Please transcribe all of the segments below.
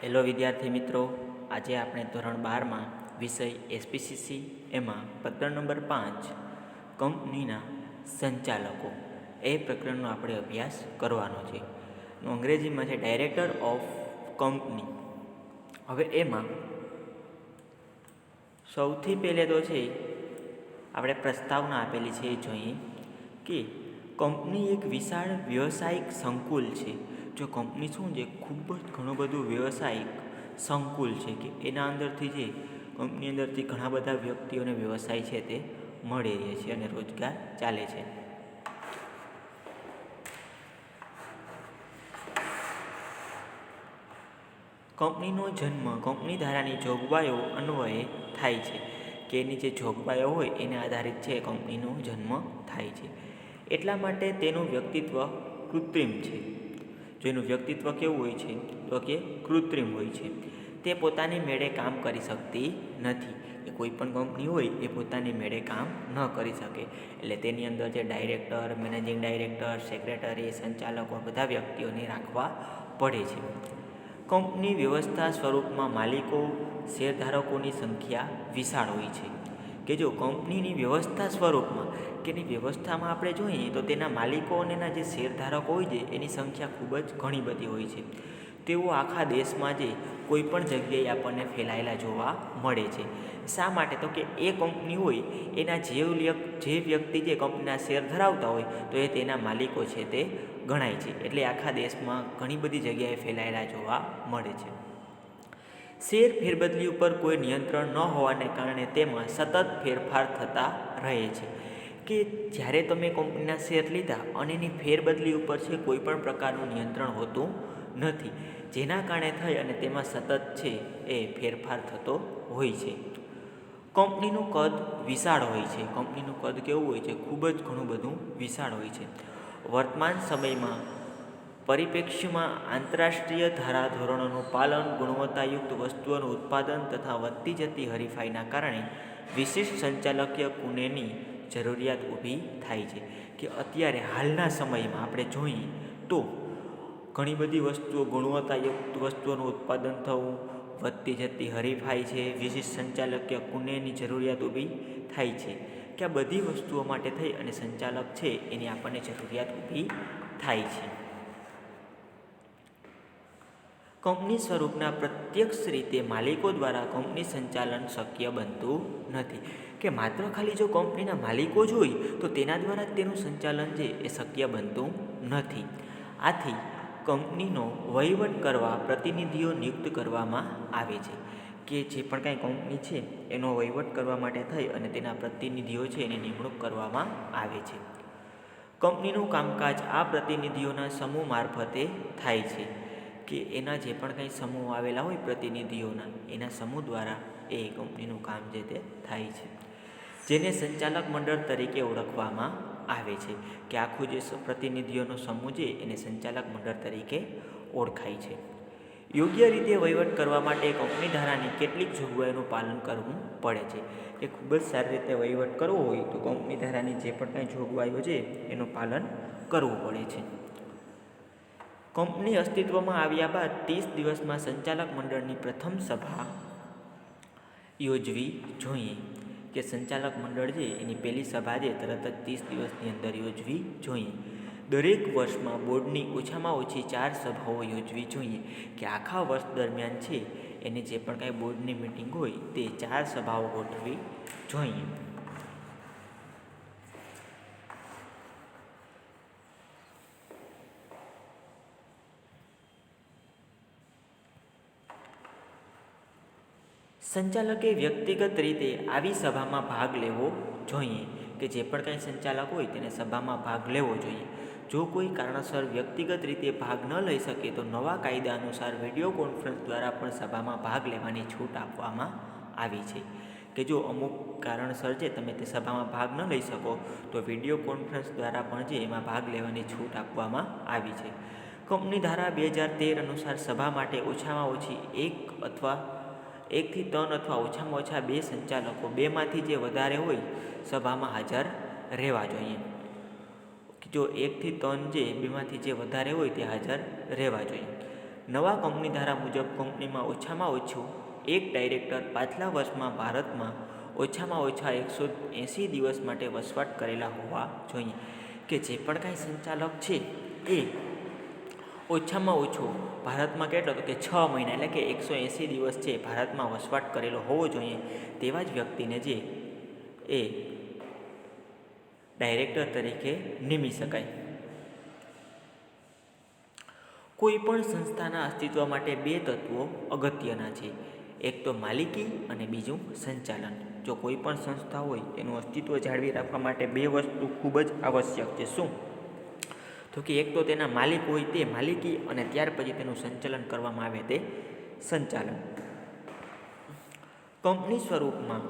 Hello વિદ્યાર્થી મિત્રો, આજે આપણે ધોરણ 12માં વિષય એસપીસીસી એમાં પ્રકરણ નંબર 5 કંપનીના સંચાલકો એ પ્રકરણનો આપણે અભ્યાસ કરવાનો છે. અંગ્રેજીમાં છે ડાયરેક્ટર ઓફ કંપની. હવે એમાં સૌથી પહેલે તો છે આપણે પ્રસ્તાવના આપેલી છે એ જોઈએ કે કંપની એક વિશાળ વ્યવસાયિક સંકુલ છે. જો કંપની શું છે, ખૂબ જ ઘણું બધું વ્યવસાયિક સંકુલ છે કે એના અંદરથી જે કંપની અંદરથી ઘણા બધા વ્યક્તિઓને વ્યવસાય છે તે મળી રહે છે અને રોજગાર ચાલે છે. કંપનીનો જન્મ કંપની ધારાની જોગવાઈઓ અન્વયે થાય છે કે એની જે જોગવાઈઓ હોય એને આધારિત છે કંપનીનો જન્મ થાય છે. એટલા માટે તેનું વ્યક્તિત્વ કૃત્રિમ છે. જો એનું વ્યક્તિત્વ કેવું હોય છે તો કે કૃત્રિમ હોય છે. તે પોતાની મેળે કામ કરી શકતી નથી. એ કોઈ પણ કંપની હોય એ પોતાની મેળે કામ ન કરી શકે. એટલે તેની અંદર જે ડાયરેક્ટર, મેનેજિંગ ડાયરેક્ટર, સેક્રેટરી, સંચાલકો બધા વ્યક્તિઓને રાખવા પડે છે. કંપની વ્યવસ્થા સ્વરૂપમાં માલિકો, શેરધારકોની સંખ્યા વિશાળ હોય છે. કે જો કંપનીની વ્યવસ્થા સ્વરૂપમાં કે એની વ્યવસ્થામાં આપણે જોઈએ તો તેના માલિકો અને એના જે શેરધારકો હોય છે એની સંખ્યા ખૂબ જ ઘણી બધી હોય છે. તેઓ આખા દેશમાં જે કોઈ પણ જગ્યાએ આપણને ફેલાયેલા જોવા મળે છે. શા માટે? તો કે એ કંપની હોય એના જે વ્યક્તિ જે કંપનીના શેર ધરાવતા હોય તો એ તેના માલિકો છે તે ગણાય છે. એટલે આખા દેશમાં ઘણી બધી જગ્યાએ ફેલાયેલા જોવા મળે છે. શેર ફેરબદલી ઉપર કોઈ નિયંત્રણ ન હોવાને કારણે તેમાં સતત ફેરફાર થતા રહે છે. કે જ્યારે તમે કંપનીના શેર લીધા અને એની ફેરબદલી ઉપર છે કોઈ પણ પ્રકારનું નિયંત્રણ હોતું નથી, જેના કારણે થઈ અને તેમાં સતત છે એ ફેરફાર થતો હોય છે. કંપનીનું કદ વિશાળ હોય છે. કંપનીનું કદ કેવું હોય છે? ખૂબ જ ઘણું બધું વિશાળ હોય છે. વર્તમાન સમયમાં પરિપ્રેક્ષ્યમાં આંતરરાષ્ટ્રીય ધારાધોરણોનું પાલન, ગુણવત્તાયુક્ત વસ્તુઓનું ઉત્પાદન તથા વધતી જતી હરીફાઈના કારણે વિશિષ્ટ સંચાલકીય કુનેની જરૂરિયાત ઊભી થાય છે. કે અત્યારે હાલના સમયમાં આપણે જોઈએ તો ઘણી બધી વસ્તુઓ, ગુણવત્તાયુક્ત વસ્તુઓનું ઉત્પાદન થવું, વધતી જતી હરીફાઈ છે, વિશિષ્ટ સંચાલકીય કુનેની જરૂરિયાત ઊભી થાય છે. કે આ બધી વસ્તુઓ માટે થઈ અને સંચાલક છે એની આપણને જરૂરિયાત ઊભી થાય છે. કંપની સ્વરૂપના પ્રત્યક્ષ રીતે માલિકો દ્વારા કંપની સંચાલન શક્ય બનતું નથી. કે માત્ર ખાલી જો કંપનીના માલિકો જ હોય તો તેના દ્વારા જ તેનું સંચાલન છે એ શક્ય બનતું નથી. આથી કંપનીનો વહીવટ કરવા પ્રતિનિધિઓ નિયુક્ત કરવામાં આવે છે. કે જે પણ કાંઈ કંપની છે એનો વહીવટ કરવા માટે થઈ અને તેના પ્રતિનિધિઓ છે એની નિમણૂક કરવામાં આવે છે. કંપનીનું કામકાજ આ પ્રતિનિધિઓના સમૂહ મારફતે થાય છે. કે એના જે પણ કંઈ સમૂહ આવેલા હોય પ્રતિનિધિઓના, એના સમૂહ દ્વારા એ કંપનીનું કામ જે તે થાય છે, જેને સંચાલક મંડળ તરીકે ઓળખવામાં આવે છે. કે આખું જે પ્રતિનિધિઓનો સમૂહ છે એને સંચાલક મંડળ તરીકે ઓળખાય છે. યોગ્ય રીતે વહીવટ કરવા માટે કંપની ધારાની કેટલીક જોગવાઈઓનું પાલન કરવું પડે છે. કે ખૂબ જ સારી રીતે વહીવટ કરવો હોય તો કંપની ધારાની જે પણ કાંઈ જોગવાઈઓ છે એનું પાલન કરવું પડે છે. કંપની અસ્તિત્વમાં આવ્યા બાદ 30 દિવસમાં સંચાલક મંડળની પ્રથમ સભા યોજવી જોઈએ. કે સંચાલક મંડળ છે એની પહેલી સભા છે તરત જ 30 દિવસની અંદર યોજવી જોઈએ. દરેક વર્ષમાં બોર્ડની ઓછામાં ઓછી 4 સભાઓ યોજવી જોઈએ. કે આખા વર્ષ દરમિયાન છે એની જે પણ કાંઈ બોર્ડની મિટિંગ હોય તે 4 સભાઓ ગોઠવી જોઈએ. સંચાલકે વ્યક્તિગત રીતે આવી સભામાં ભાગ લેવો જોઈએ. કે જે પણ કાંઈ સંચાલક હોય તેને સભામાં ભાગ લેવો જોઈએ. જો કોઈ કારણસર વ્યક્તિગત રીતે ભાગ ન લઈ શકે તો નવા કાયદા અનુસાર વિડીયો કોન્ફરન્સ દ્વારા પણ સભામાં ભાગ લેવાની છૂટ આપવામાં આવી છે. કે જો અમુક કારણસર છે તમે તે સભામાં ભાગ ન લઈ શકો તો વિડીયો કોન્ફરન્સ દ્વારા પણ છે એમાં ભાગ લેવાની છૂટ આપવામાં આવી છે. કંપની ધારા 2013 અનુસાર સભા માટે ઓછામાં ઓછી 1 થી 3 અથવા ઓછામાં ઓછા 2 સંચાલકો, 2માંથી જે વધારે હોય સભામાં હાજર રહેવા જોઈએ. જો 1 થી 3 જે 2માંથી જે વધારે હોય તે હાજર રહેવા જોઈએ. નવા કંપની ધારા મુજબ કંપનીમાં ઓછામાં ઓછું એક ડાયરેક્ટર પાછલા વર્ષમાં ભારતમાં ઓછામાં ઓછા 180 દિવસ માટે વસવાટ કરેલા હોવા જોઈએ. કે જે પણ કાંઈ સંચાલક છે એ ઓછામાં ઓછો ભારતમાં કેટલો તો કે 6 મહિના એટલે કે 180 દિવસ છે ભારતમાં વસવાટ કરેલો હોવો જોઈએ. તેવા જ વ્યક્તિને જે એ ડાયરેક્ટર તરીકે નિમી શકાય. કોઈ પણ સંસ્થાના અસ્તિત્વ માટે 2 તત્વો અગત્યના છે. એક તો માલિકી અને બીજું સંચાલન. જો કોઈ પણ સંસ્થા હોય એનું અસ્તિત્વ જાળવી રાખવા માટે 2 વસ્તુ ખૂબ જ આવશ્યક છે. શું? તો કે એક તો તેના માલિક હોય તે માલિકી અને ત્યાર પછી તેનું સંચાલન કરવામાં આવે તે સંચાલન. કંપની સ્વરૂપમાં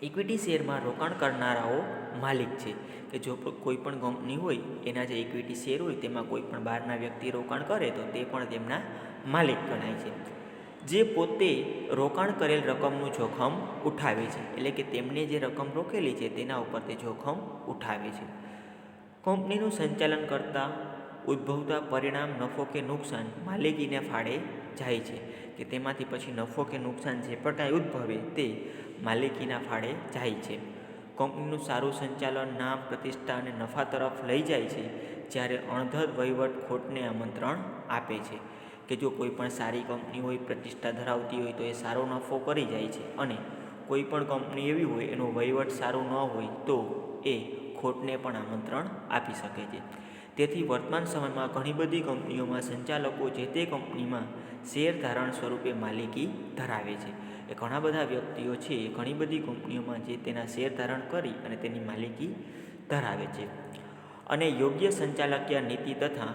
ઇક્વિટી શેરમાં રોકાણ કરનારાઓ માલિક છે. કે જો કોઈ પણ કંપની હોય એના જે ઇક્વિટી શેર હોય તેમાં કોઈ પણ બહારના વ્યક્તિ રોકાણ કરે તો તે પણ તેમના માલિક ગણાય છે. જે પોતે રોકાણ કરેલ રકમનું જોખમ ઉઠાવે છે, એટલે કે તેમને જે રકમ રોકેલી છે તેના ઉપર તે જોખમ ઉઠાવે છે. કંપનીનું સંચાલન કરતાં ઉદ્ભવતા પરિણામ નફો કે નુકસાન માલિકીને ફાળે જાય છે. કે તેમાંથી પછી નફો કે નુકસાન જે પણ કાંઈ ઉદ્ભવે તે માલિકીના ફાળે જાય છે. કંપનીનું સારું સંચાલન નામ, પ્રતિષ્ઠા અને નફા તરફ લઈ જાય છે, જ્યારે અણધર વહીવટ ખોટને આમંત્રણ આપે છે. કે જો કોઈ પણ સારી કંપની હોય, પ્રતિષ્ઠા ધરાવતી હોય તો એ સારો નફો કરી જાય છે, અને કોઈ પણ કંપની એવી હોય એનો વહીવટ સારું ન હોય તો એ ખોટને પણ આમંત્રણ આપી શકે છે. તેથી વર્તમાન સમયમાં ઘણી બધી કંપનીઓમાં સંચાલકો જે તે કંપનીમાં શેર ધારણ સ્વરૂપે માલિકી ધરાવે છે. એ ઘણા બધા વ્યક્તિઓ છે એ ઘણી બધી કંપનીઓમાં જે તેના શેર ધારણ કરી અને તેની માલિકી ધરાવે છે, અને યોગ્ય સંચાલકીય નીતિ તથા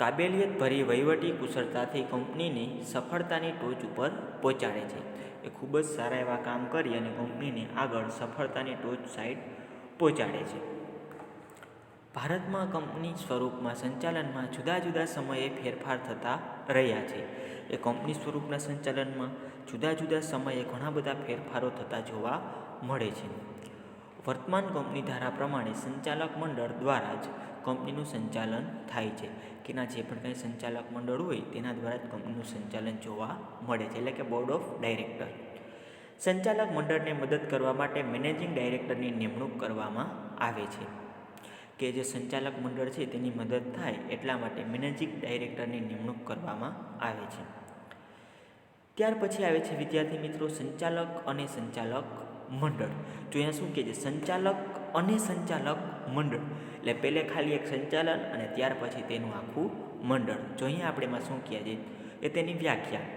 કાબેલિયતભરી વહીવટી કુશળતાથી કંપનીને સફળતાની ટોચ ઉપર પહોંચાડે છે. એ ખૂબ જ સારા એવા કામ કરી અને કંપનીને આગળ સફળતાની ટોચ સાઈડ પહોંચાડે છે. ભારતમાં કંપની સ્વરૂપમાં સંચાલનમાં જુદા જુદા સમયે ફેરફાર થતા રહ્યા છે. એ કંપની સ્વરૂપના સંચાલનમાં જુદા જુદા સમયે ઘણા બધા ફેરફારો થતા જોવા મળે છે. વર્તમાન કંપની ધારા પ્રમાણે સંચાલક મંડળ દ્વારા જ કંપનીનું સંચાલન થાય છે. કે ના જે પણ કંઈ સંચાલક મંડળ હોય તેના દ્વારા જ કંપનીનું સંચાલન જોવા મળે છે, એટલે કે બોર્ડ ઓફ ડાયરેક્ટર. સંચાલક મંડળને મદદ કરવા માટે મેનેજિંગ ડાયરેક્ટરની નિમણૂક કરવામાં આવે છે. કે જે સંચાલક મંડળ છે તેની મદદ થાય એટલા માટે મેનેજિંગ ડાયરેક્ટરની નિમણૂક કરવામાં આવે છે. ત્યાર પછી આવે છે વિદ્યાર્થી મિત્રો સંચાલક અને સંચાલક મંડળ. જો અહીંયા શું કહે છે? સંચાલક અને સંચાલક મંડળ. એટલે પહેલે ખાલી એક સંચાલન અને ત્યાર પછી તેનું આખું મંડળ. જો અહીંયા આપણે એમાં શું કહે છે એ તેની વ્યાખ્યા.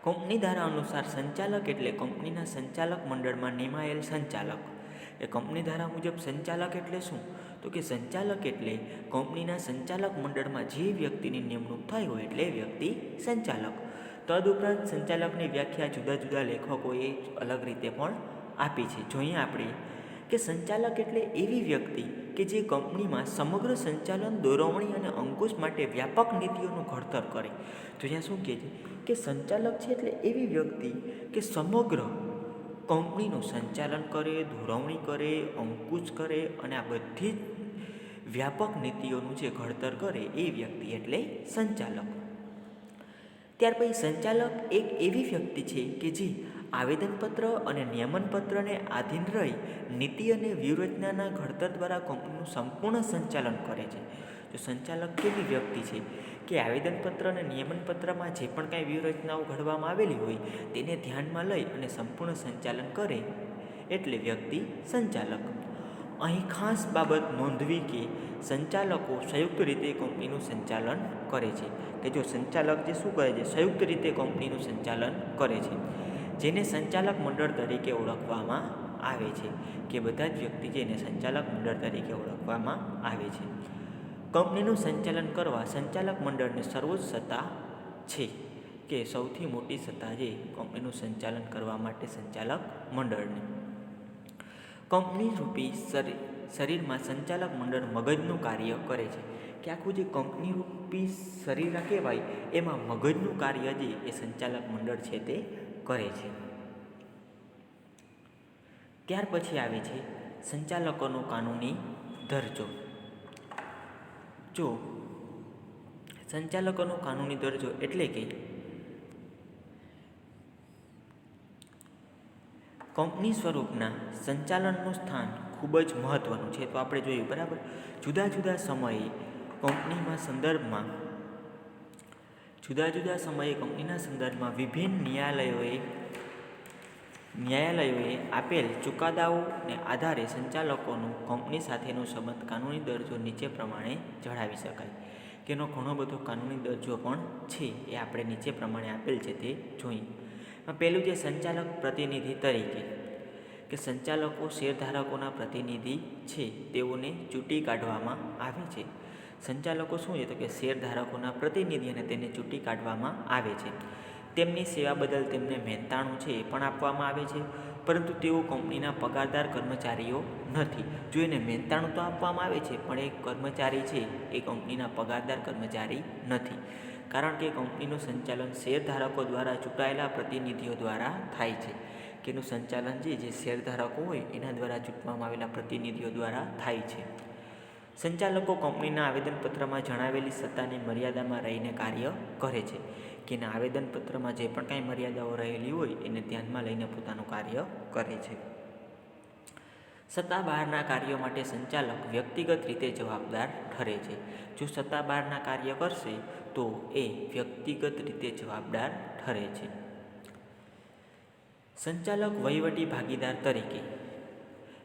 કંપની ધારા અનુસાર સંચાલક એટલે કંપનીના સંચાલક મંડળમાં નિમાયેલ સંચાલક. એ કંપની ધારા મુજબ સંચાલક એટલે શું? તો કે સંચાલક એટલે કંપનીના સંચાલક મંડળમાં જે વ્યક્તિની નિમણૂક થઈ હોય એટલે એ વ્યક્તિ સંચાલક. તદુપરાંત સંચાલકની વ્યાખ્યા જુદા જુદા લેખકોએ અલગ રીતે પણ આપી છે. જોઈએ આપણે કે સંચાલક એટલે એવી વ્યક્તિ કે જે કંપનીમાં સમગ્ર સંચાલન, દોરવણી અને અંકુશ માટે વ્યાપક નીતિઓનું ઘડતર કરે. તો અહીંયા શું કહે છે કે સંચાલક છે એટલે એવી વ્યક્તિ કે સમગ્ર કંપનીનું સંચાલન કરે, દોરવણી કરે, અંકુશ કરે અને આ બધી જ વ્યાપક નીતિઓનું જે ઘડતર કરે એ વ્યક્તિ એટલે સંચાલક. ત્યાર પછી સંચાલક એક એવી વ્યક્તિ છે કે જે આવેદનપત્ર અને નિયમનપત્રને આધીન રહી નીતિ અને વ્યૂહરચનાના ઘડતર દ્વારા કંપનીનું સંપૂર્ણ સંચાલન કરે છે. તો સંચાલક કેવી વ્યક્તિ છે કે આવેદનપત્ર અને નિયમનપત્રમાં જે પણ કાંઈ વ્યૂહરચનાઓ ઘડવામાં આવેલી હોય તેને ધ્યાનમાં લઈ અને સંપૂર્ણ સંચાલન કરે એટલે વ્યક્તિ સંચાલક. અહીં ખાસ બાબત નોંધવી કે સંચાલકો સંયુક્ત રીતે કંપનીનું સંચાલન કરે છે. કે જો સંચાલક જે શું કરે છે? સંયુક્ત રીતે કંપનીનું સંચાલન કરે છે, જેને સંચાલક મંડળ તરીકે ઓળખવામાં આવે છે. કે બધા જ વ્યક્તિ જેને સંચાલક મંડળ તરીકે ઓળખવામાં આવે છે. કંપનીનું સંચાલન કરવા સંચાલક મંડળને સર્વોચ્ચ સત્તા છે. કે સૌથી મોટી સત્તા જે કંપનીનું સંચાલન કરવા માટે સંચાલક મંડળને. કંપની રૂપી શરીરમાં સંચાલક મંડળ મગજનું કાર્ય કરે છે. કે આખું જે કંપની રૂપી શરીર કહેવાય એમાં મગજનું કાર્ય જે એ સંચાલક મંડળ છે તે કરે છે. ત્યાર પછી આવે છે સંચાલકોનો કાનૂની દરજ્જો. જો સંચાલકોનો કાનૂની દરજ્જો એટલે કે કંપની સ્વરૂપના સંચાલનનું સ્થાન ખૂબ જ મહત્ત્વનું છે. તો આપણે જોયું બરાબર, જુદા જુદા સમયે કંપનીના સંદર્ભમાં વિભિન્ન ન્યાયાલયોએ આપેલ ચુકાદાઓને આધારે સંચાલકોનો કંપની સાથેનો સંબંધ કાનૂની દરજ્જો નીચે પ્રમાણે જણાવી શકાય. કે એનો ઘણો બધો કાનૂની દરજ્જો પણ છે, એ આપણે નીચે પ્રમાણે આપેલ છે તે જોઈએ. પહેલું છે સંચાલક પ્રતિનિધિ તરીકે, કે સંચાલકો શેરધારકોના પ્રતિનિધિ છે, તેઓને ચૂંટી કાઢવામાં આવે છે. સંચાલકો શું છે? તો કે શેરધારકોના પ્રતિનિધિ, અને તેને ચૂંટી કાઢવામાં આવે છે. તેમની સેવા બદલ તેમને મહેનતાણું છે એ પણ આપવામાં આવે છે, પરંતુ તેઓ કંપનીના પગારદાર કર્મચારીઓ નથી. જો એને મહેનતાણું તો આપવામાં આવે છે, પણ એ કર્મચારી છે એ કંપનીના પગારદાર કર્મચારી નથી, કારણ કે કંપનીનું સંચાલન શેરધારકો દ્વારા ચૂંટાયેલા પ્રતિનિધિઓ દ્વારા થાય છે. કે એનું સંચાલન જે શેરધારકો હોય એના દ્વારા ચૂંટવામાં આવેલા પ્રતિનિધિઓ દ્વારા થાય છે. સંચાલકો કંપનીના આવેદનપત્રમાં જણાવેલી સત્તાની મર્યાદામાં રહીને કાર્ય કરે છે. કે એના આવેદનપત્રમાં જે પણ કાંઈ મર્યાદાઓ રહેલી હોય એને ધ્યાનમાં લઈને પોતાનું કાર્ય કરે છે. સત્તા બહારના કાર્યો માટે સંચાલક વ્યક્તિગત રીતે જવાબદાર ઠરે છે. જો સત્તા બહારના કાર્ય કરશે તો એ વ્યક્તિગત રીતે જવાબદાર ઠરે છે. સંચાલક વહીવટી ભાગીદાર તરીકે,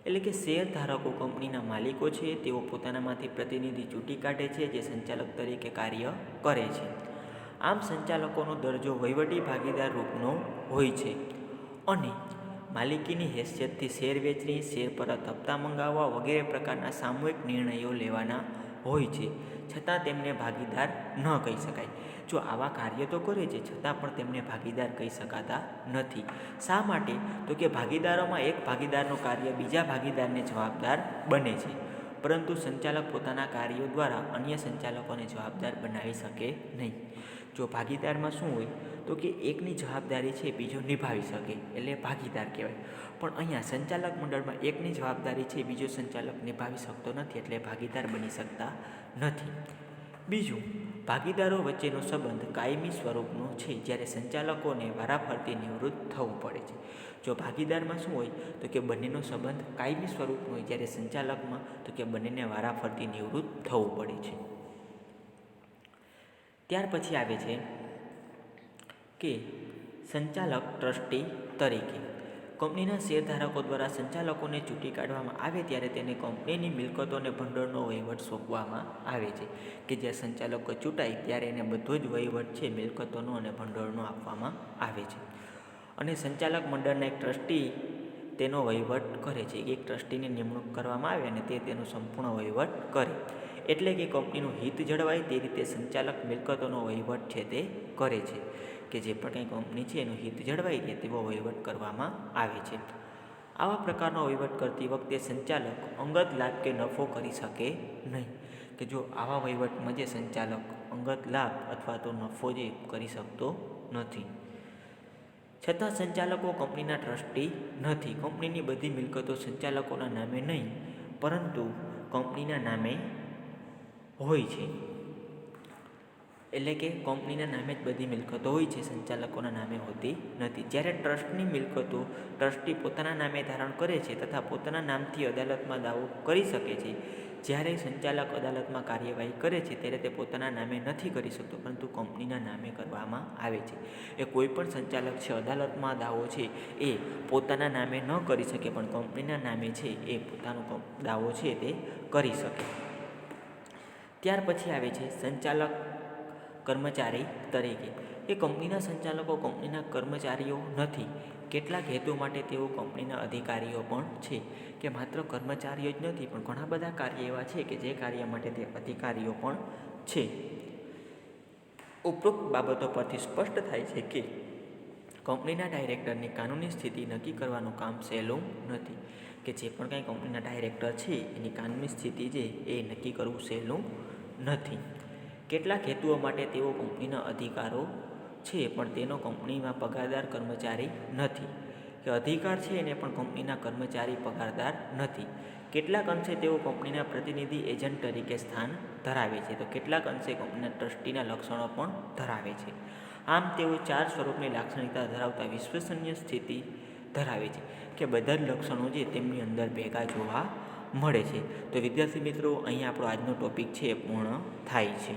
એટલે કે શેરધારકો કંપનીના માલિકો છે, તેઓ પોતાનામાંથી પ્રતિનિધિ ચૂંટી કાઢે છે જે સંચાલક તરીકે કાર્ય કરે છે. આમ સંચાલકોનો દરજ્જો વહીવટી ભાગીદાર રૂપનો હોય છે અને માલિકીની હેસિયતથી શેર વેચણી, શેર પરત હપ્તા મંગાવવા વગેરે પ્રકારના સામૂહિક નિર્ણયો લેવાના હોય છે, છતાં તેમને ભાગીદાર ન કહી શકાય. જો આવા કાર્ય તો કરે છે છતાં પણ તેમને ભાગીદાર કહી શકાતા નથી. શા માટે? તો કે ભાગીદારોમાં એક ભાગીદારનું કાર્ય બીજા ભાગીદારને જવાબદાર બને છે, પરંતુ સંચાલક પોતાના કાર્યો દ્વારા અન્ય સંચાલકોને જવાબદાર બનાવી શકે નહીં. જો ભાગીદારમાં શું હોય તો કે એકની જવાબદારી છે બીજો નિભાવી શકે, એટલે ભાગીદાર કહેવાય. પણ અહીંયા સંચાલક મંડળમાં એકની જવાબદારી છે બીજો સંચાલક નિભાવી શકતો નથી, એટલે ભાગીદાર બની શકતા નથી. બીજું, ભાગીદારો વચ્ચેનો સંબંધ કાયમી સ્વરૂપનો છે, જ્યારે સંચાલકોને વારાફરતી નિવૃત્ત થવું પડે છે. જો ભાગીદારમાં શું હોય તો કે બંનેનો સંબંધ કાયમી સ્વરૂપનો હોય, જ્યારે સંચાલકમાં તો કે બંનેને વારાફરતી નિવૃત્ત થવું પડે છે. ત્યાર પછી આવે છે કે સંચાલક ટ્રસ્ટી તરીકે. કંપનીના શેરધારકો દ્વારા સંચાલકોને ચૂંટી કાઢવામાં આવે ત્યારે તેને કંપનીની મિલકતો અને ભંડોળનો વહીવટ સોંપવામાં આવે છે. કે જ્યારે સંચાલકો ચૂંટાય ત્યારે એને બધો જ વહીવટ છે મિલકતોનો અને ભંડોળનો આપવામાં આવે છે. અને સંચાલક મંડળના એક ટ્રસ્ટી તેનો વહીવટ કરે છે. એક ટ્રસ્ટીની નિમણૂક કરવામાં આવે અને તે તેનો સંપૂર્ણ વહીવટ કરે. એટલે કે કંપનીનું હિત જળવાય તે રીતે સંચાલક મિલકતોનો વહીવટ છે તે કરે છે. કે જે પણ કંઈ કંપની છે એનું હિત જળવાઈ રહે તેવો વહીવટ કરવામાં આવે છે. આવા પ્રકારનો વહીવટ કરતી વખતે સંચાલક અંગત લાભ કે નફો કરી શકે નહીં. કે જો આવા વહીવટમાં જે સંચાલક અંગત લાભ અથવા તો નફો જે કરી શકતો નથી. છતાં સંચાલકો કંપનીના ટ્રસ્ટી નથી. કંપનીની બધી મિલકતો સંચાલકોના નામે નહીં પરંતુ કંપનીના નામે હોય છે. એટલે કે કંપનીના નામે જ બધી મિલકતો હોય છે, સંચાલકોના નામે હોતી નથી. જ્યારે ટ્રસ્ટની મિલકતો ટ્રસ્ટી પોતાના નામે ધારણ કરે છે તથા પોતાના નામથી અદાલતમાં દાવો કરી શકે છે. જ્યારે સંચાલક અદાલતમાં કાર્યવાહી કરે છે ત્યારે તે પોતાના નામે નથી કરી શકતો, પરંતુ કંપનીના નામે કરવામાં આવે છે. એ કોઈ પણ સંચાલક છે અદાલતમાં દાવો છે એ પોતાના નામે ન કરી શકે, પણ કંપનીના નામે છે એ પોતાનો દાવો છે તે કરી શકે. ત્યાર પછી આવે છે સંચાલક કર્મચારી તરીકે. એ કંપનીના સંચાલકો કંપનીના કર્મચારીઓ નથી. કેટલાક હેતુ માટે તેઓ કંપનીના અધિકારીઓ પણ છે. કે માત્ર કર્મચારીઓ જ નથી પણ ઘણા બધા કાર્ય એવા છે કે જે કાર્ય માટે તે અધિકારીઓ પણ છે. ઉપરોક્ત બાબતો પરથી સ્પષ્ટ થાય છે કે કંપનીના ડાયરેક્ટરની કાનૂની સ્થિતિ નક્કી કરવાનું કામ સહેલું નથી. કે જે પણ કાંઈ કંપનીના ડાયરેક્ટર છે એની કાનૂની સ્થિતિ છે એ નક્કી કરવું સહેલું નથી. કેટલાક હેતુઓ માટે તેઓ કંપનીના અધિકારો છે પણ તેનો કંપનીમાં પગારદાર કર્મચારી નથી. કે અધિકાર છે એને પણ કંપનીના કર્મચારી પગારદાર નથી. કેટલાક અંશે તેઓ કંપનીના પ્રતિનિધિ એજન્ટ તરીકે સ્થાન ધરાવે છે, તો કેટલાક અંશે કંપનીના ટ્રસ્ટીના લક્ષણો પણ ધરાવે છે. આમ તેઓ 4 સ્વરૂપની લાક્ષણિકતા ધરાવતા વિશ્વસનીય સ્થિતિ ધરાવે છે કે બધા જ લક્ષણો જે તેમની અંદર ભેગા જોવા મળે છે. તો વિદ્યાર્થી મિત્રો, અહીંયા આપણો આજનો ટોપિક છે પૂર્ણ થાય છે.